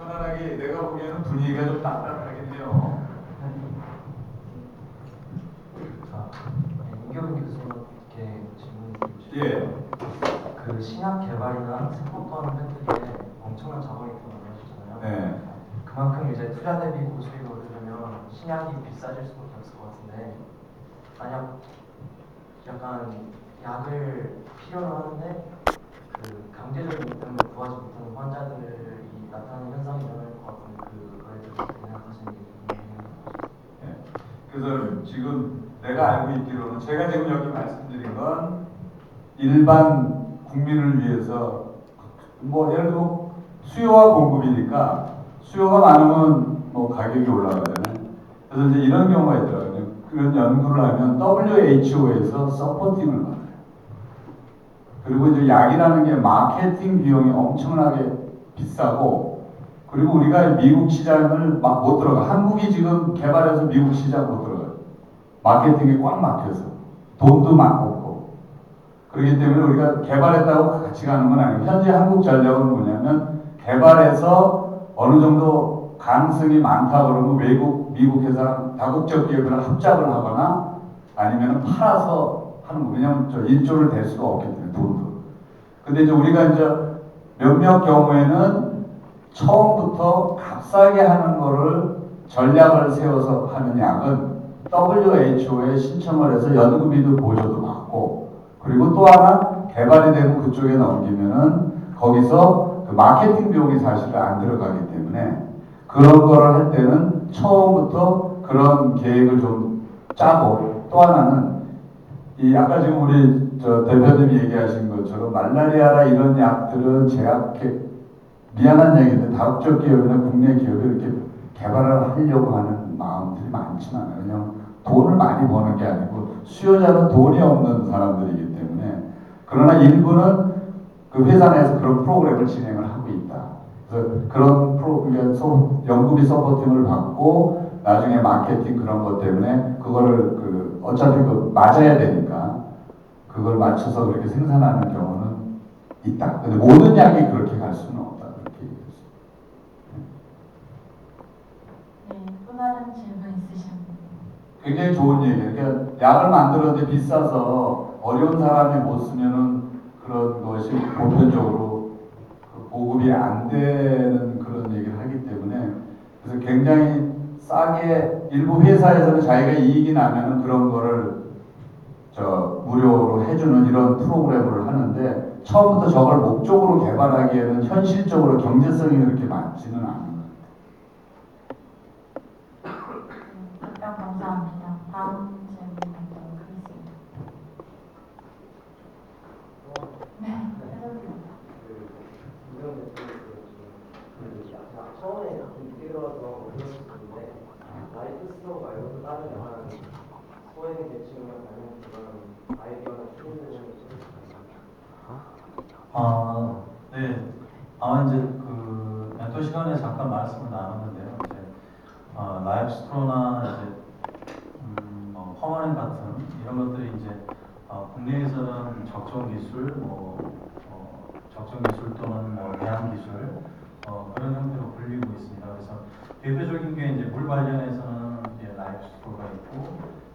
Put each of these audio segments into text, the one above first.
편안하게 내가 보기에는 분위기가 좀 딱딱하겠네요. 자, 이경민 교수님께 질문 드리고 예. 그 신약 개발이나 새로 떠하는 팬들에 엄청난 자본이 들어가게 하셨잖아요. 네. 그만큼 이제 투자 대비 고수익을 얻으려면 신약이 비싸질 수밖에 없을 것 같은데, 만약 약간 약을 필요로 하는데 그 강제적인 입금을 구하지 못하는 환자들이 나타나는 현상이 일어날 것 같은데, 그거에 대해서 생각하시는 게 궁금해요. 예. 그래서 지금 내가 알고 있기로는 제가 지금 여기 말씀드린 건 일반 국민을 위해서 뭐 예를 들어 수요와 공급이니까 수요가 많으면 뭐 가격이 올라가잖아요. 그래서 이제 이런 경우가 있더라고요. 그런 연구를 하면 WHO에서 서포팅을 받아요. 그리고 이제 약이라는 게 마케팅 비용이 엄청나게 비싸고, 그리고 우리가 미국 시장을 막 못 들어가. 한국이 지금 개발해서 미국 시장 못 들어가요. 마케팅이 꽉 막혀서 돈도 막 없고. 그렇기 때문에 우리가 개발했다고 같이 가는 건 아니고, 현재 한국전력은 뭐냐면 개발해서 어느 정도 가능성이 많다 그러면 외국 미국 회사 다국적 기업이랑 합작을 하거나 아니면 팔아서 하는 거. 왜냐면 저 1조를 댈 수가 없기 때문에 돈도. 근데 이제 우리가 이제 몇몇 경우에는 처음부터 값싸게 하는 거를 전략을 세워서 하는 약은 WHO에 신청을 해서 연구비도 보조도 받고, 그리고 또 하나 개발이 되면 그쪽에 넘기면은 거기서 그 마케팅 비용이 사실 안 들어가기 때문에 그런 거를 할 때는 처음부터 그런 계획을 좀 짜고, 또 하나는 이 아까 지금 우리 저 대표님이 얘기하신 것처럼 말라리아라 이런 약들은 제가 미안한 얘기인데 다국적 기업이나 국내 기업이 이렇게 개발을 하려고 하는 마음들이 많지는 않아요. 그냥 돈을 많이 버는 게 아니고 수요자는 돈이 없는 사람들이기 때문에. 그러나 일부는 그 회사 내에서 그런 프로그램을 진행을 하고 있다. 그래서 그런 연구비 서포팅을 받고 나중에 마케팅 그런 것 때문에 그거를 그 어차피 그 맞아야 되니까 그걸 맞춰서 그렇게 생산하는 경우는 있다. 근데 모든 약이 그렇게 갈 수는 없다. 그렇게 얘기했어요. 네, 또 다른 질문 있으십니까? 굉장히 좋은 얘기예요. 그러니까 약을 만들었는데 비싸서 어려운 사람이 못 쓰면은 그런 것이 보편적으로 보급이 안 되는 그런 얘기를 하기 때문에, 그래서 굉장히 싸게 일부 회사에서는 자기가 이익이 나면은 그런 거를 무료로 해주는 이런 프로그램을 하는데, 처음부터 저걸 목적으로 개발하기에는 현실적으로 경제성이 그렇게 많지는 않은 것 같아요. 답변 감사합니다. 다음 질문 드리도록 하겠습니다. 네, 해설위원. 처음에 늦게 들어와서 어려웠는데 라이프 스토어 말고도 다른 약간 소외 계층을 가는 그런 아이디어나 추진되는 게 네. 이제 그 멘토 시간에 잠깐 말씀을 나눴는데요. 이제 라이프스토어나 이제 퍼머넨 같은 이런 것들이 이제 국내에서는 적정 기술, 적정 기술 또는 대안 기술 그런 형태로 불리고 있습니다. 그래서 대표적인 게 이제 물 관련해서는 이제 라이프스토어가 있고,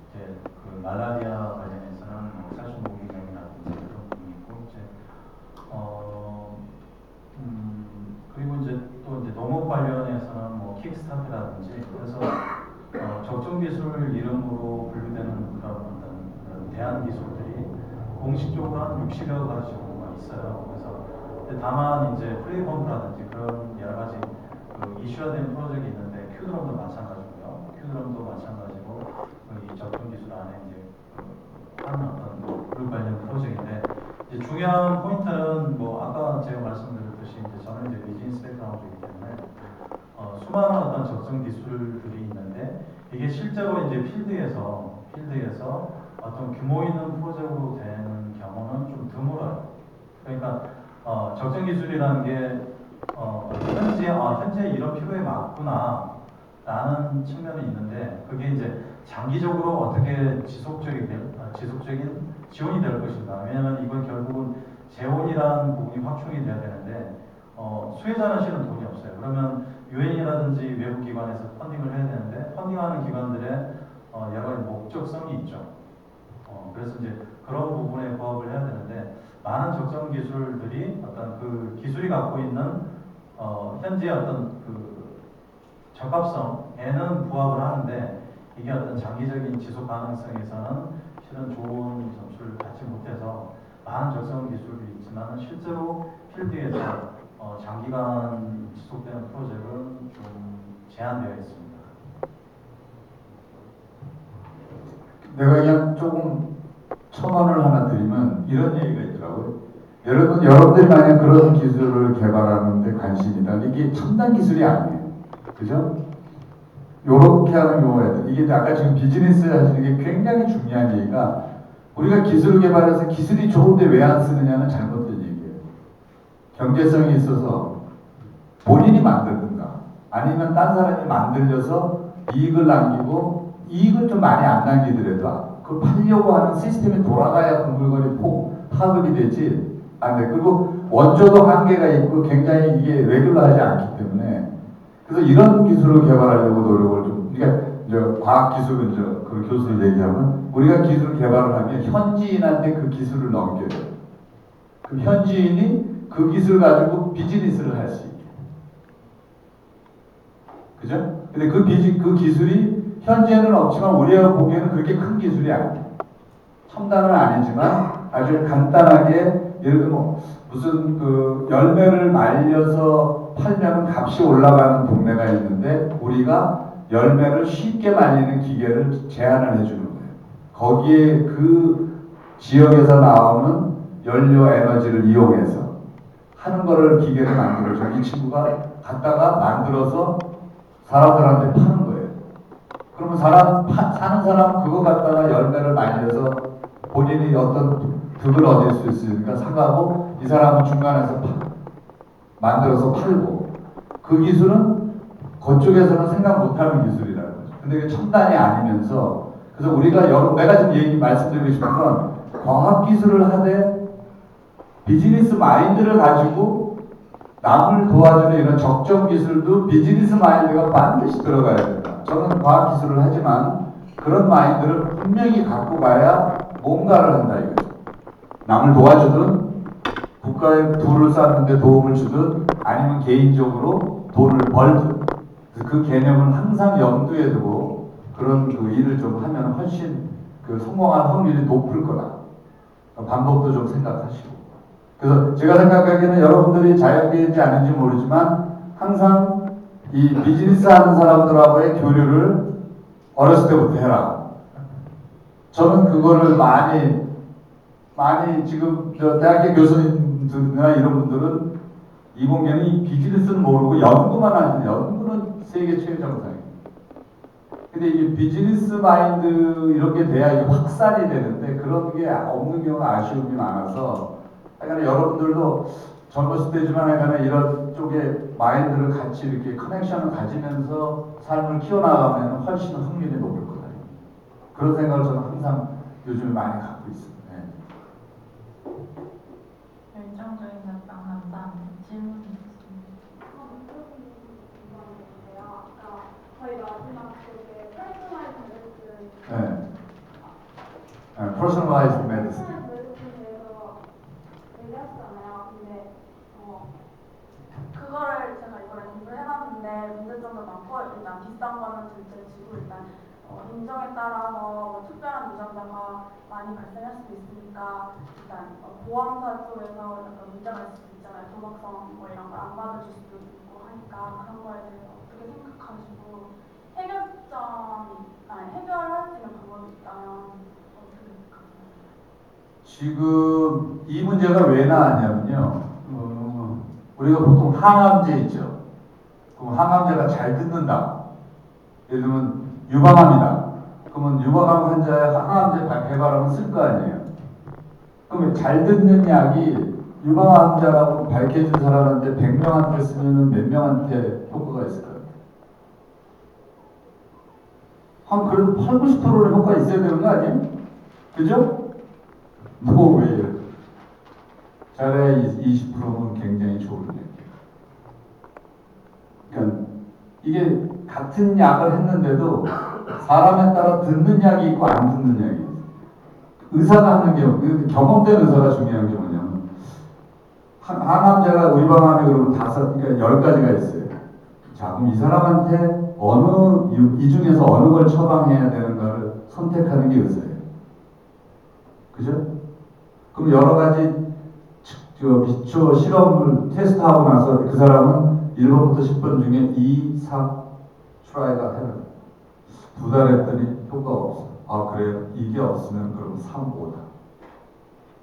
이제 그 말라리아 관련해서는 살충무기명이라든지 그런 부분이 있고, 이제 그리고 이제 또 이제 농업 관련해서는 킥스타트라든지, 그래서 적정 기술 이름으로 분류되는 그런 어떤 대안 기술들이 공식적으로 한 60여 가지 정도가 있어요. 그래서 다만 이제 플레이펌프라든지 그런 여러 가지 그 이슈화된 프로젝트가 있는데, 큐드럼도 마찬가지고요. 큐드럼도 마찬가지고 이 적정 기술 안에 이제 하는 어떤 그룹 관련 프로젝트인데, 이제 중요한 포인트는 아까 제가 말씀드렸듯이 이제 저는 이제 비즈니스 백그라운드이기 때문에 수많은 어떤 적정 기술들이 있는데, 이게 실제로 이제 필드에서 어떤 규모 있는 프로젝트로 되는 경우는 좀 드물어요. 그러니까 적정 기술이라는 게 현재 이런 필요에 맞구나 라는 측면이 있는데, 그게 이제 장기적으로 어떻게 지속적인 지원이 될 것인가. 왜냐하면 이건 결국은 재원이라는 부분이 확충이 돼야 되는데 수혜자는 실은 돈이 없어요. 그러면 정부라든지 외부 기관에서 펀딩을 해야 되는데 펀딩하는 기관들의 여러 가지 목적성이 있죠. 그래서 이제 그런 부분에 부합을 해야 되는데 많은 적정 기술들이 어떤 그 기술이 갖고 있는 현재 어떤 그 적합성에는 부합을 하는데 이게 어떤 장기적인 지속 가능성에서는 실은 좋은 점수를 받지 못해서 많은 적성 기술이 있지만 실제로 필드에서 장기간 지속되는 프로젝트는 좀 제한되어 있습니다. 내가 그냥 조금 첨언을 하나 드리면 이런 얘기가 있더라고요. 여러분들이 만약 그런 기술을 개발하는데 관심이다. 이게 첨단 기술이 아니에요. 그죠? 요렇게 하는 경우가 있다. 이게 아까 지금 비즈니스 하시는 게 굉장히 중요한 얘기가 우리가 기술을 개발해서 기술이 좋은데 왜 안 쓰느냐는 잘못된 얘기예요. 경제성이 있어서 본인이 만들든가 아니면 딴 사람이 만들려서 이익을 남기고 이익을 좀 많이 안 남기더라도 그 팔려고 하는 시스템이 돌아가야 그 물건이 파급이 되지 안 돼. 그리고 원조도 한계가 있고 굉장히 이게 레귤러하지 않기 때문에 그래서 이런 기술을 개발하려고 노력을 좀 그러니까 이제 과학 기술은 이제 그 교수님 얘기하면 우리가 기술 개발을 하면 현지인한테 그 기술을 넘겨요. 그 현지인이 그 기술 가지고 비즈니스를 할 수 있게. 그죠? 근데 그 기술이 현재는 없지만 우리가 보기에는 그렇게 큰 기술이 아니에요. 첨단은 아니지만 아주 간단하게 예를 들면 무슨 그 열매를 말려서 팔면 값이 올라가는 동네가 있는데 우리가 열매를 쉽게 말리는 기계를 제안을 해주는 거예요. 거기에 그 지역에서 나오는 연료 에너지를 이용해서 하는 거를 기계를 만들어서 이 친구가 갖다가 만들어서 사람들한테 파는 거예요. 그러면 사는 사람은 그거 갖다가 열매를 말려서 본인이 어떤 득을 얻을 수 있으니까 사가고 이 사람은 중간에서 만들어서 팔고 그 기술은 그쪽에서는 생각 못하는 기술이라는 거죠. 근데 이게 첨단이 아니면서 그래서 우리가 내가 지금 말씀드리고 싶은 건 과학기술을 하되 비즈니스 마인드를 가지고 남을 도와주는 이런 적정 기술도 비즈니스 마인드가 반드시 들어가야 된다. 저는 과학기술을 하지만 그런 마인드를 분명히 갖고 가야 뭔가를 한다 이거죠. 남을 도와주든 국가에 부를 쌓는데 도움을 주든 아니면 개인적으로 돈을 벌든 그 개념은 항상 염두에 두고 그런 그 일을 좀 하면 훨씬 그 성공할 확률이 높을 거다. 방법도 좀 생각하시고. 그래서 제가 생각하기에는 여러분들이 자연계인지 아닌지 모르지만 항상 이 비즈니스 하는 사람들하고의 교류를 어렸을 때부터 해라. 저는 그거를 많이 지금 대학교 교수님들이나 이런 분들은 이공계는 이 비즈니스는 모르고 연구만 하시는 연구는 세계 최정상이에요. 근데 이게 비즈니스 마인드 이런 게 돼야 이게 확산이 되는데 그런 게 없는 경우가 아쉬움이 많아서 하여간 여러분들도 젊었을 때지만 하여간 이런 쪽에 마인드를 같이 이렇게 커넥션을 가지면서 삶을 키워나가면 훨씬 확률이 높을 거다. 그런 생각을 저는 항상 요즘에 많이 갖고 있습니다. 열정적인 답변 감사합니다. 질문 있습니다. 저희 마지막 그게 퍼스널라이즈 메디슨 네. Personalized medicine. 대해서 얘기하셨잖아요. 근데 그거를 제가 이번에 공부해봤는데 문제점도 많고 일단 비싼 거는 둘째치고 일단 인종에 따라서 뭐 특별한 유전자가 많이 발생할 수도 있으니까 일단 보험사 쪽에서 약간 문제가 있을 수도 있잖아요. 도덕성 뭐 이런 걸 안 받아줄 수도 있고 하니까 그런 거에 대해서 어떻게 생각하시고 해결할 수 있는 방법이 있다면 어떻게 생각하세요? 지금 이 문제가 왜 나왔냐면요. 우리가 보통 항암제 있죠. 그럼 항암제가 잘 듣는다. 예를 들면 유방암이다. 그러면 유방암 환자의 항암제 개발하면 쓸 거 아니에요. 그러면 잘 듣는 약이 유방암 환자라고 밝혀진 사람한테 100명한테 쓰면 몇 명한테 효과가 있을까요? 한 그래도 8, 90%는 효과가 있어야 되는 거 아니에요? 그죠? 뭐 왜요? 잘해야 20%는 굉장히 좋은 얘기예요. 그러니까 이게 같은 약을 했는데도 사람에 따라 듣는 약이 있고 안 듣는 약이 있어요. 의사가 하는 경험된 의사가 중요한 게 뭐냐면 항암제가 의방암이 그러면 그러니까 10가지가 있어요. 자, 그럼 이 사람한테 이 중에서 어느 걸 처방해야 되는가를 선택하는 게 의사예요. 그죠? 그럼 여러 가지 기초 실험을 테스트하고 나서 그 사람은 1번부터 10번 중에 2, 3 트라이가 해는 2달 했더니 효과가 없어. 아, 그래요? 이게 없으면 그럼 3, 5다.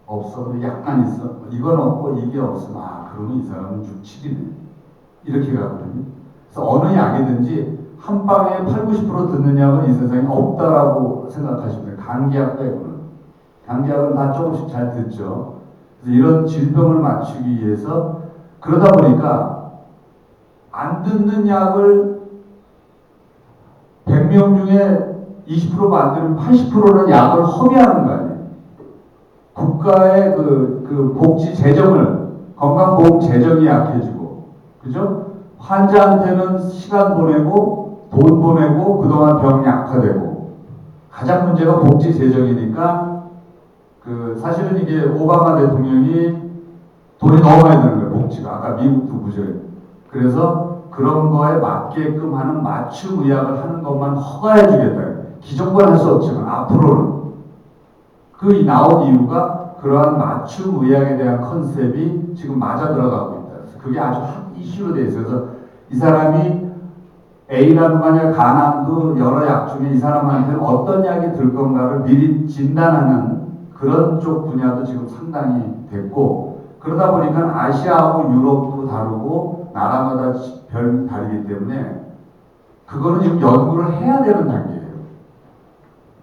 없어. 근데 약간 있어. 이건 없고 이게 없으면 그러면 이 사람은 6, 7이네. 이렇게 가거든요. 그래서 어느 약이든지 한 방에 8, 90% 듣는 약은 이 세상에 없다라고 생각하시면 돼요. 감기약 빼고는. 감기약은 다 조금씩 잘 듣죠. 그래서 이런 질병을 맞추기 위해서 그러다 보니까 안 듣는 약을 100명 중에 20% 만들면 80%는 약을 허비하는 거 아니에요. 국가의 그 복지 재정을, 건강보험 재정이 약해지고, 그죠? 환자한테는 시간 보내고, 돈 보내고, 그동안 병 약화되고, 가장 문제가 복지 재정이니까, 사실은 이게 오바마 대통령이 돈이 너무 많이 드는 거예요, 복지가. 아까 미국도 부족해요. 그래서 그런 거에 맞게끔 하는 맞춤 의학을 하는 것만 허가해 주겠다. 기존과는 할 수 없지만 앞으로는 그 나온 이유가 그러한 맞춤 의학에 대한 컨셉이 지금 맞아 들어가고 있다. 그래서 그게 아주 핫 이슈로 돼 있어요. 그래서 이 사람이 A라는 만약 간암도 여러 약 중에 이 사람한테는 어떤 약이 들 건가를 미리 진단하는 그런 쪽 분야도 지금 상당히 됐고, 그러다 보니까 아시아하고 유럽도 다르고 나라마다 별 다르기 때문에 그거는 지금 연구를 해야 되는 단계예요.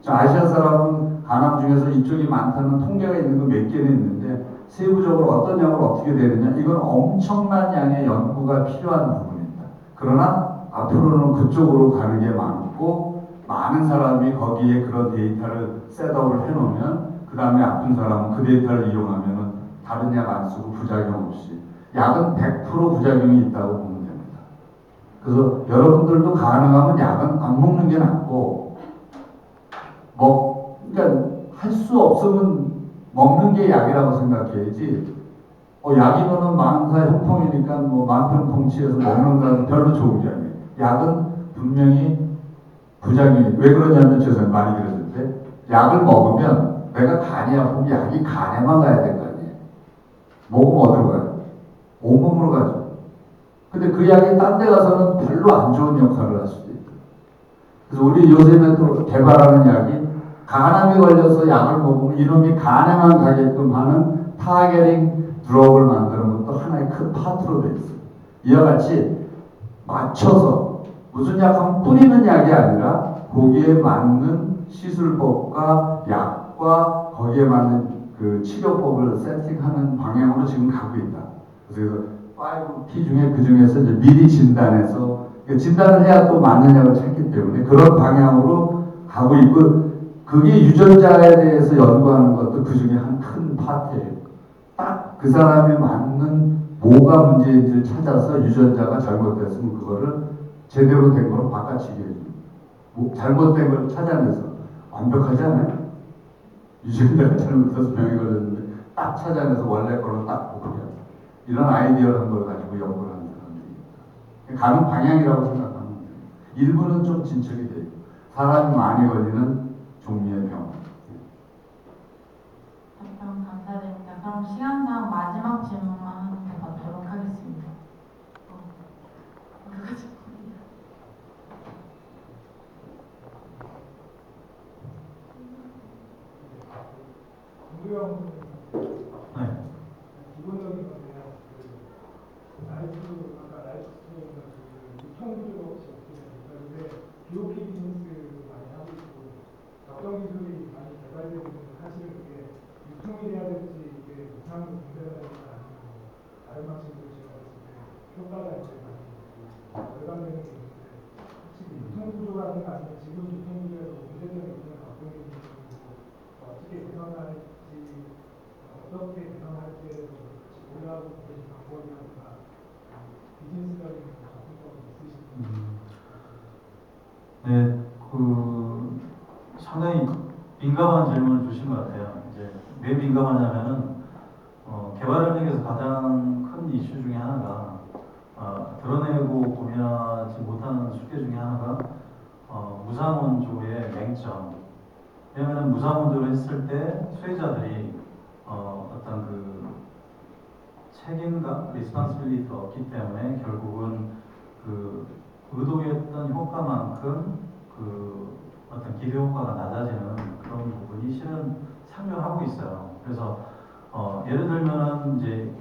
아시아 사람은 간암 중에서 이쪽이 많다는 통계가 있는 거 몇 개는 있는데 세부적으로 어떤 약을 어떻게 되느냐, 이건 엄청난 양의 연구가 필요한 부분입니다. 그러나 앞으로는 그쪽으로 가는 게 많고, 많은 사람이 거기에 그런 데이터를 셋업을 해놓으면 그 다음에 아픈 사람은 그 데이터를 이용하면 다른 약 안 쓰고 부작용 없이, 약은 100% 부작용이 있다고 보면 됩니다. 그래서 여러분들도 가능하면 약은 안 먹는 게 낫고, 그러니까 할 수 없으면 먹는 게 약이라고 생각해야지, 약이면은 만사 형통이니까 만병통치해서 먹는 건 별로 좋은 게 아니에요. 약은 분명히 부작용이, 왜 그러냐면 죄송해요, 많이 그랬는데, 약을 먹으면 내가 간이 아프면 약이 간에만 가야 될 거 아니에요. 먹으면 어디로 가요? 온몸으로 가죠. 근데 그 약이 딴 데 가서는 별로 안 좋은 역할을 할 수도 있고. 그래서 우리 요새는 또 개발하는 약이 간암이 걸려서 약을 먹으면 이놈이 간에만 가게끔 하는 타겟팅 드럭을 만드는 것도 하나의 큰 파트로 되어 있어요. 이와 같이 맞춰서 무슨 약하면 뿌리는 약이 아니라 거기에 맞는 시술법과 약과 거기에 맞는 그 치료법을 세팅하는 방향으로 지금 가고 있다. 그래서 5P 중에 그 중에서 이제 미리 진단해서 진단을 해야 또 맞는 약을 찾기 때문에 그런 방향으로 가고 있고, 그게 유전자에 대해서 연구하는 것도 그 중에 한 큰 파트예요. 딱 그 사람에 맞는 뭐가 문제인지를 찾아서 유전자가 잘못됐으면 그거를 제대로 된 거로 바꿔치기 해줍니다. 잘못된 걸 찾아내서, 완벽하지 않아요? 유전자가 잘못돼서 병이 걸렸는데 딱 찾아내서 원래 거로 딱 복구해요. 이런 아이디어를 한 걸 가지고 연구를 하는 사람들이 있다. 가는 방향이라고 생각하면 돼요. 일부는 좀 진척이 돼요. 사람이 많이 걸리는 종류의 병. 답변 감사드립니다. 그럼 시간상 마지막 질문만 하는 게 받도록 하겠습니다. 네. 기본적인 건데요. 아까 라이프 스토리가 유통구조가 혹시 어떻게 됩니까? 근데 비오케 비즈니스 많이 하고 있고, 어떤 기술이 많이 개발되고 있는데 사실은 그게 유통이 돼야 될지, 이게 무상으로 공개해야 될지 아니면 다른 방식으로 지원했을 때 효과가 이제 많이 절감되는 게 있는데, 혹시 유통구조라든가 아니면 지금 유통구조에서 문제점이 있는 어떤 게 있는지, 어떻게 개선할지, 어떻게 개선할지에 대해서 올라가고 계신 방법이라든가 비즈니스적인 접근법이 있으신지. 민감한 질문을 주신 것 같아요. 이제 왜 민감하냐면은 개발 협력에서 가장 큰 이슈 중에 하나가 드러내고 고민하지 못하는 숙제 중에 하나가 무상원조의 맹점. 왜냐하면 무상원조를 했을 때 수혜자들이 어떤 그 책임감, 리스폰시빌리티가 없기 때문에 결국은 그 의도했던 효과만큼 그 어떤 기대 효과가 낮아지는 그런 부분이 실은 상존하고 있어요. 그래서 예를 들면은 이제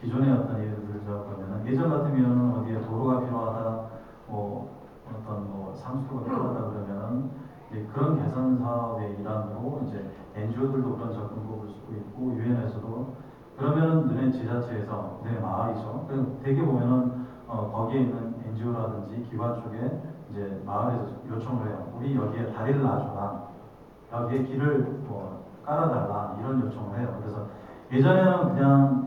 기존의 어떤 예를 들자고 하면은 예전 같으면은 어디에 도로가 필요하다, 뭐 어떤 뭐 상수도가 필요하다 그러면은 이제 그런 개선 사업의 일환으로 이제 NGO들도 그런 접근법을 쓰고 있고 유엔에서도 그러면은 너네 지자체에서 내 마을이죠. 그럼 대개 보면은 거기에 있는 NGO라든지 기관 쪽에 이제 마을에서 요청을 해요. 우리 여기에 다리를 놔줘라. 여기에 길을 뭐 깔아달라 이런 요청을 해요. 그래서 예전에는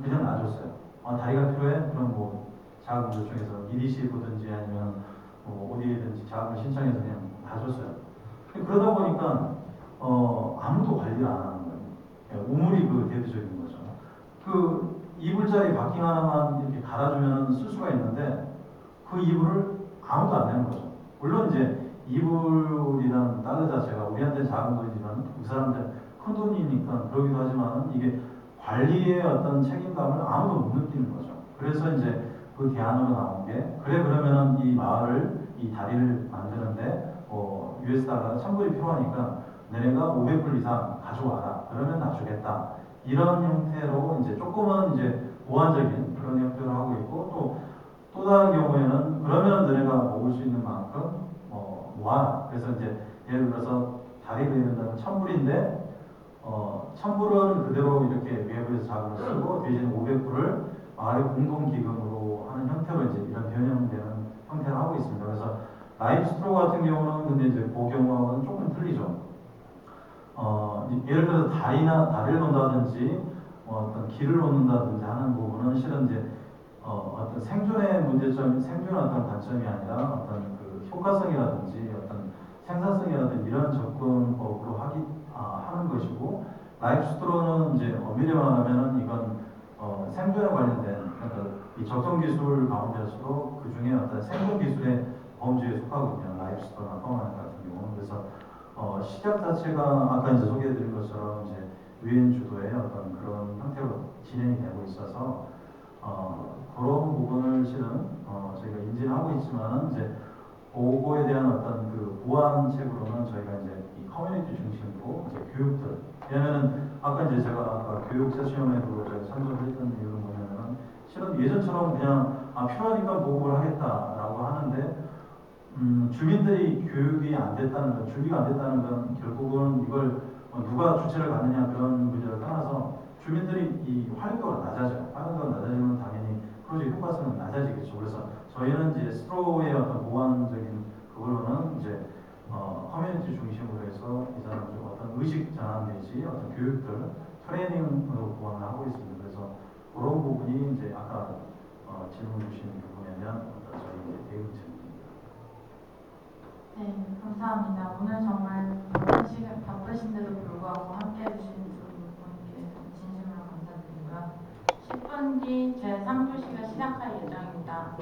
그냥 놔줬어요. 다리가 필요해? 그럼 뭐 자금 요청해서 EDC 보든지 아니면 뭐 어디에든지 자금을 신청해서 그냥 놔줬어요. 그러다 보니까 아무도 관리를 안 하는 거예요. 우물이 그 대표적인 거죠. 그 이불자리 바킹 하나만 이렇게 갈아주면 쓸 수가 있는데 그 이불을 아무도 안 내는 거죠. 물론 이제 이불이라는 달러 자체가 우리한테 작은 돈이지만 그 사람들 큰 돈이니까 그러기도 하지만 이게 관리의 어떤 책임감을 아무도 못 느끼는 거죠. 그래서 이제 그 대안으로 나온 게 그래 그러면은 이 마을을 이 다리를 만드는데 US달러 1,000불이 필요하니까 너네가 500불 이상 가져와라. 그러면 놔주겠다. 이런 형태로 이제 조금은 이제 보완적인 그런 형태로 하고 있고 또 다른 경우에는 그러면 너네가 먹을 수 있는 만큼 모아라. 그래서 이제 예를 들어서 다리를 이른다면 1,000불인데 1,000불은 그대로 이렇게 외부에서 자금을 쓰고 대신 500불을 마을의 공동기금으로 하는 형태로 이제 이런 변형되는 형태를 하고 있습니다. 그래서 라이프스트로 같은 경우는 근데 이제 그 경우하고는 조금 틀리죠. 예를 들어서 다리를 놓는다든지 어떤 길을 놓는다든지 하는 부분은 실은 이제 어떤 생존의 문제점, 생존의 어떤 관점이 아니라 어떤 그 효과성이라든지 어떤 생산성이라든지 이런 접근법으로 하는 것이고 라이프스트로는 이제 엄밀히 말하면은 이건 생존에 관련된 그러니까 이 적정 기술 가운데서도 그 중에 어떤 생존 기술의 범주에 속하거든요. 라이프스토어나 파워나이트 같은 경우는. 그래서 시작 자체가 아까 이제 소개해드린 것처럼 이제 유엔 주도의 어떤 그런 형태로 진행이 되고 있어서 그런 부분을 실은 저희가 인지를 하고 있지만은 이제 그거에 대한 어떤 그 보완책으로는 저희가 이제 이 커뮤니티 중심으로 이제 교육들. 왜냐면은 아까 이제 제가 아까 교육자 시험에도 제가 참석을 했던 이유는 뭐냐면은 실은 예전처럼 그냥 필요하니까 보급을 하겠다라고 하는데 주민들이 교육이 안 됐다는 건, 준비가 안 됐다는 건 결국은 이걸 누가 주체를 갖느냐 그런 문제를 떠나서 주민들이 이 활용도가 낮아져요. 활용도가 낮아지면 당연히 프로젝트 효과성은 낮아지겠죠. 그래서 저희는 이제 스트로의 어떤 보완적인 그걸로는 이제 커뮤니티 중심으로 해서 이 사람들 어떤 의식 전환 내지 어떤 교육들 트레이닝으로 보완을 하고 있습니다. 그래서 그런 부분이 이제 아까 질문 주신 부분에 대한 어떤 저희 이제 대응책입니다. 네, 감사합니다. 오늘 정말 바쁘신데도 불구하고 함께 해주신 두 분께 진심으로 감사드리고요. 10분 뒤 제3교시가 시작할 예정입니다.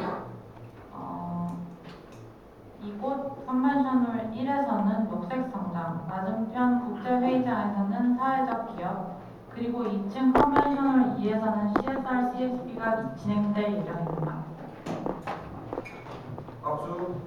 이곳 컨벤션홀 1에서는 녹색성장, 맞은편 국제회의장에서는 사회적 기업, 그리고 2층 컨벤션홀 2에서는 CSR, CSB가 진행될 예정입니다. 박수.